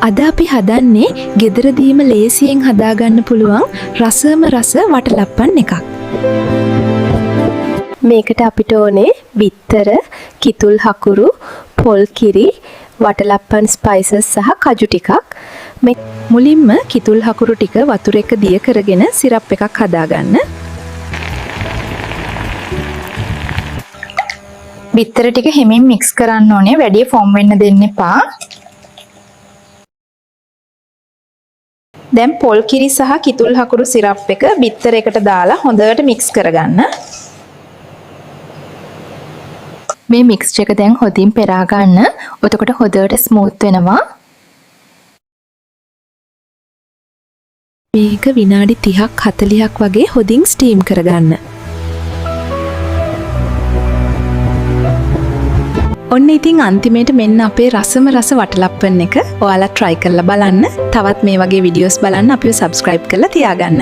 අද අපි හදන්නේ ගෙදරදීම ලේසියෙන් හදාගන්න පුළුවන් රසම රස වටලප්පන් එකක්. මේකට අපිට ඕනේ බිත්තර, කිතුල් හකුරු, පොල් කිරි, වටලප්පන් ස්පයිසස් සහ කජු ටිකක්. මේ මුලින්ම කිතුල් හකුරු ටික වතුර එක දිය කරගෙන සිරප් එකක් හදාගන්න. බිත්තර ටික හිමින් මික්ස් කරන්න ඕනේ. වැඩි ෆෝම් වෙන්න දෙන්න එපා. දැන් පොල් කිරි සහ කිතුල් හකුරු සිරප් එක බිත්තර එකට දාලා හොඳට මික්ස් කරගන්න. මේ මික්ස්චර් එක දැන් හොඳින් පෙරා ගන්න. එතකොට හොඳට ස්මූත් වෙනවා. මේක විනාඩි 30ක් 40ක් වගේ හොඳින් ස්ටීම් කරගන්න. ඔන්න ඉතින් අන්තිමේට මෙන්න අපේ රසම රස වටලප්පන් එක. ඔයාලා try කරලා බලන්න. තවත් මේ වගේ videos බලන්න අපිව subscribe කරලා තියාගන්න.